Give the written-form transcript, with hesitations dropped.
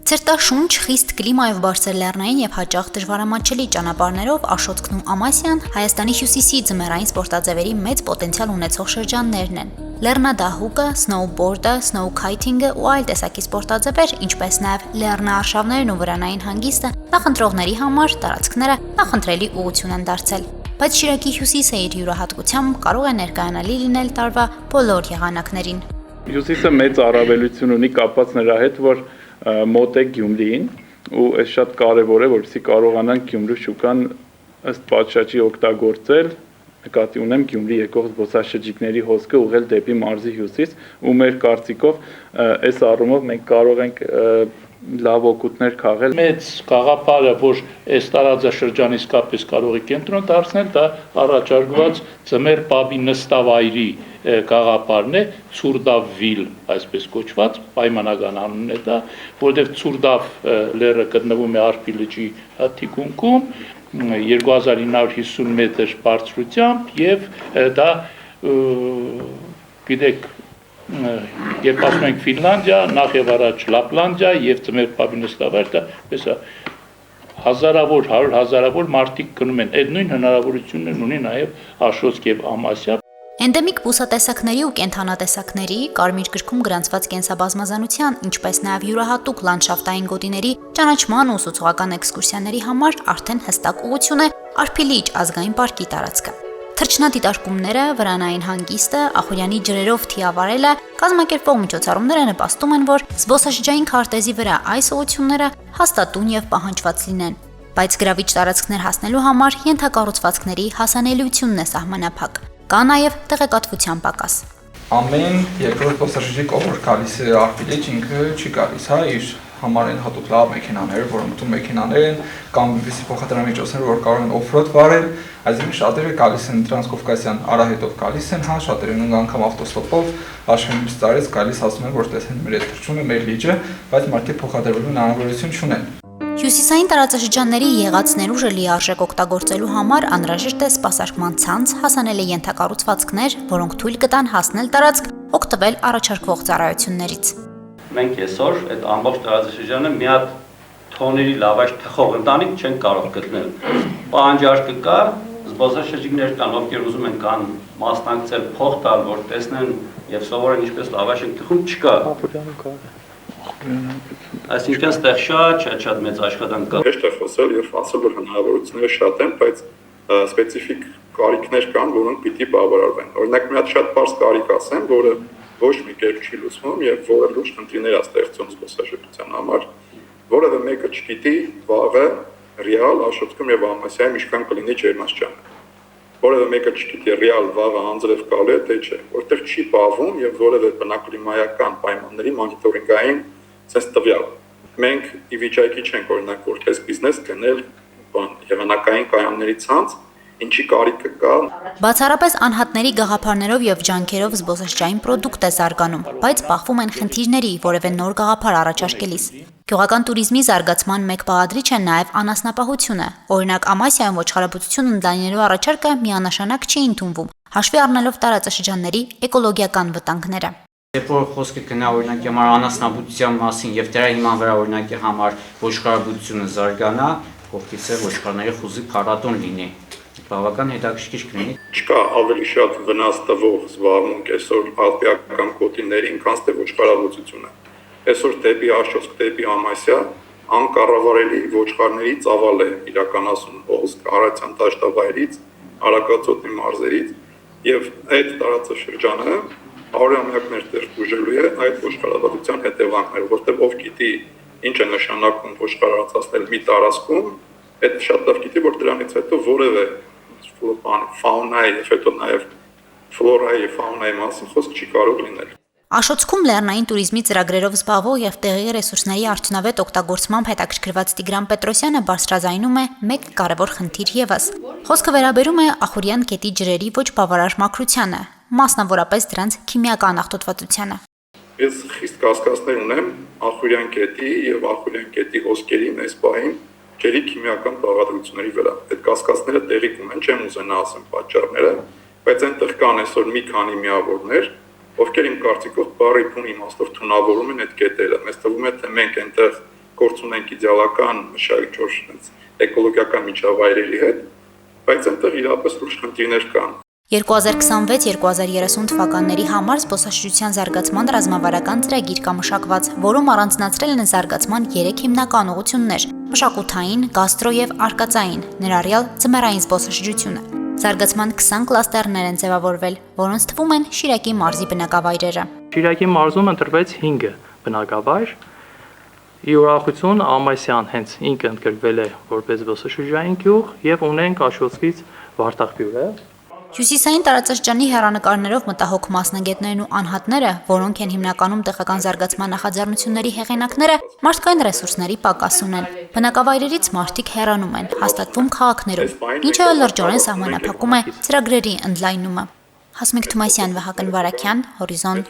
Ցերտաշունչ, խիստ կլիմայով բարձր լեռնային եւ հաճախ դժվարամատչելի ճանապարհներով Աշոտքն ու Ամասիան Հայաստանի հյուսիսի ձմեռային սպորտաձևերի մեծ պոտենցիալ ունեցող շրջաններն են։ Լեռնադահուկը, սնոուբորդը, սնոուքայթինգը ու այլ տեսակի սպորտաձևեր, ինչպես նաեւ լեռնաարշավներն ու վրանային հանգիստը նախընտրողների համար տարածքները նախընտրելի ուղղություն են դարձել։ Բայց Շիրակի հյուսիսը իր յուրահատկությամբ կարող է ներկայանալի լինել տարվա բոլոր եղանակներին։ Հյուսիսը մեծ առավելություն ունի կապված նրա հետ, որ մոտ է Գյումրիին ու այս շատ կարևոր է, որպեսզի կարողանանք Գյումրու շուկան ըստ պատշաճի օգտագործել, նկատի ունեմ Գյումրի եկող զբոսաշրջիկների հոսքը ուղղել դեպի մարզի հյուսիս ու մեր կարծիքով այս առումով մենք կարող ենք լավ օգուտներ քաղել։ Մեծ գաղափարը, որ այս տարածաշրջանը իսկապես կարող է կենտրոն դարձնել, դա առաջարկված ձմեռ պաբի նստավայրի գաղափարն է, Ցուրդավվիլ, այսպես կոչված, պայմանական անունն է դա, որտեղ Ցուրդավ լեռը գտնվում է Արփի լճի թիկունքում, 2950 մետր բարձրությամբ եւ դա գիտեք երբ ասում ենք Ֆինլանդիա, նախ եւ առաջ Լապլանդիա եւ ձմեռ պաբի նստավայր, դա պես հազարավոր, 100,000 մարդիկ գնում են։ Այդ նույն հնարավորություններն ունի նաեւ Աշոտք եւ Ամասիա։ Էնդեմիկ բուսատեսակների ու կենդանատեսակների, կարմիր գրքում գրանցված կենսաբազմազանության, ինչպես նաև յուրահատուկ լանդշաֆտային գոտիների ճանաչման ու ուսուցողական էքսկուրսիաների համար արդեն հստակ ուղղություն է Արփիլիճ ազգային պարկի տարածքը։ Թռչնադիտարկումները, վրանային հանգիստը, Ախուրյանի ջրերով թիավարելը, կազմակերպող միջոցառումները նպաստում են, որ զբոսաշրջային քարտեզի վրա այս ուղղությունները հաստատուն եւ պահանջված լինեն։ Բայց գրավիչ տարածքներ հասնելու համար ենթակառուցվածքների հասանելիությունն է սահմանափակ։ Կա նաև տեղեկատվության պակաս։ Ամեն երկրորդ զբոսաշրջիկ, ով գալիս է Արփիլիճ, ինքը չի գալիս, իր համար են հատուկ լավ մեքենաներ, որոնք դու մեքենաներ են կամ վիսի փոխադրամիջոցներ, որ կարող են օֆրոդ վարել, այսինքն շատերը գալիս են տրանսկովկասյան արահետով գալիս են, շատերը նույն անգամ ավտոստոպով աշխարհից տարեց գալիս ասում են, որ տեսեն մեր այդ թռչունը, մեր լիճը, բայց մարդիկ փոխադրվելու հնարավորություն չունեն։ Հյուսիսային տարածաշրջանների եղած ներուժը լիարժեք օգտագործելու համար անհրաժեշտ է սպասարկման ցանց, հասանելի ենթակառուցվածքներ, որոնք թույլ կտան հասնել տարածք, օգտվել առաջարկվող ծառայություններից։ Մենք այսօր այդ ամբողջ տարածաշրջանը մի հատ թոների լավաշ թխող ընտանիք չենք կարող գտնել։ Պահանջարկը կա, զբոսաշրջիկներ կան, ովքեր ուզում են կան մասնակցել, փող տալ, որ տեսնեն եւ սովորեն ինչպես լավաշ են թխում, չկա։ Այսինքն ստեղ շատ մեծ աշխատանք կա։ Հեշտ է խոսել եւ ասել, որ հնարավորությունները շատ են, բայց սպეციფიկ կարիքներ կան, որոնք պիտի բավարարվեն։ Օրինակ մի հատ շատ բարձ կարիք ասեմ, որը ոչ մի կերպ չի լուծվում եւ որը լուրջ խնդիրներ է ստեղծում զբոսաշրջության համար, որևէ մեկը չգիտի վաղը ռեալ Աշոտքում եւ Ամասիայում ինչքան կլինի ջերմաստիճանը։ Որևէ մեկը չգիտի ռեալ վաղը անձրև գալու է թե չէ, որտեղ չի բավում եւ որևէ բնակլիմայական պայմանների մոնիտորինգային ցես տվյալ։ Մենք ի վիճակի չենք օրինակ որպես բիզնես գնել եղանակային կայանների ցանց, ինչի կարիքը կա։ Բացառապես անհատների գաղափարներով եւ ջանքերով զբոսաշրջային պրոդուկտ է զարգանում, բայց բախվում են խնդիրների, որևէ նոր գաղափար առաջարկելիս։ Գյուղական туриզմի զարգացման մեկ բաղադրիչ է նաեւ անասնապահությունը։ Օրինակ Ամասիայում ոչխարաբուծություն ընդլայնելու առաջարկը միանշանակ չի ընդունվում, հաշվի առնելով տարածաշրջանների էկոլոգիական վտանգները։ Երբ որ խոսքը գնա օրինակի համար անասնաբուծության մասին եւ դրա հիման վրա օրինակի համար ոչխարաբուծությունը զարգանա, կողքից է ոչխարների խուզի փառատոն լինի։ Բավական հետաքրքիր կլինի։ Չկա ավելի շատ վնաս տվող զբաղմունք այսօր ալպիական գոտիներին, քան թե ոչխարաբուծությունը։ Այսօր դեպի Աշոտք, դեպի Ամասիա անկառավարելի ոչխարների ծավալ է իրականացում Օսկ, Արարատյան դաշտավայրից, Արաքածոտնի մարզերից եւ այդ տարածաշրջանը Արամյակներ տեղ բուժելու է այդ ոչխարաբուծության հետևանքները, որտեղ ով գիտի ինչ է նշանակում ոչխարացնել մի տարածքում, այդ շատ լավ գիտի, որ դրանից հետո որևէ ֆաունայի եւ հետո նաեւ ֆլորայի ֆաունայի մասին խոսք չի կարող լինել։ Աշոտքում լեռնային туриզմի ծրագրերով զբաղվող եւ տեղի ռեսուրսների արդյունավետ օգտագործմամբ հետաքրքրված Տիգրան Պետրոսյանը բարձրաձայնում է մեկ կարևոր խնդիր եւս։ Խոսքը վերաբերում է Ախուրյան գետի ջրերի ոչ բավարար մաքրությանը, մասնավորապես դրանց քիմիական աղտոտվածությանը։ Ես խիստ կասկածներ ունեմ Ախուրյան գետի եւ Ախուրյան գետի հոսքերի այս պահին ջրի քիմիական բաղադրությունների վրա։ Այդ կասկածները տեղի կունեն, չեմ ուզենա ասեմ պատճառները, բայց այնտեղ կան այսօր մի քանի միավորներ, ովքեր իմ կարծիքով բարի փուն իմաստով թունավորում են այդ գետերը։ Մեզ թվում է թե մենք այնտեղ գործ ունենք իդեալական շարք որ էկոլոգիական միջավայրերի հետ, բայց այնտեղ իրապես լուրջ խնդիրներ կան։ 2026-2030 թվականների համար զբոսաշրջության զարգացման ռազմավարական ծրագիր կա մշակված, որում առանձնացրել են զարգացման 3 հիմնական ուղղություններ՝ մշակութային, գաստրո եւ արկածային, ներառյալ ձմեռային զբոսաշրջությունը։ Զարգացման 20 կլաստերներ են ձևավորվել, որոնց թվում են Շիրակի մարզի բնակավայրերը։ Շիրակի մարզում ընտրվեց 5 բնակավայր։ Ի ուրախություն Ամասյան հենց ինքը ընդգրկվել է որպես զբոսաշրջային գյուղ եւ ունենք Աշոտսկից Վարդախբյուրը։ Հյուսիսային տարածաշրջանի հեռանկարներով մտահոգ մասնագետներն ու անհատները, որոնք են հիմնականում տեղական զարգացման նախաձեռնությունների հեղինակները, մարդկային ռեսուրսների պակաս ունեն։ Բնակավայրերից մարդիկ հեռանում են, հաստատվում քաղաքներում, ինչը լրջորեն սահմանափակում է ծրագրերի ընդլայնումը։ Հասմիկ Թումասյան, Վահագն Վարակյան, Հորիզոն։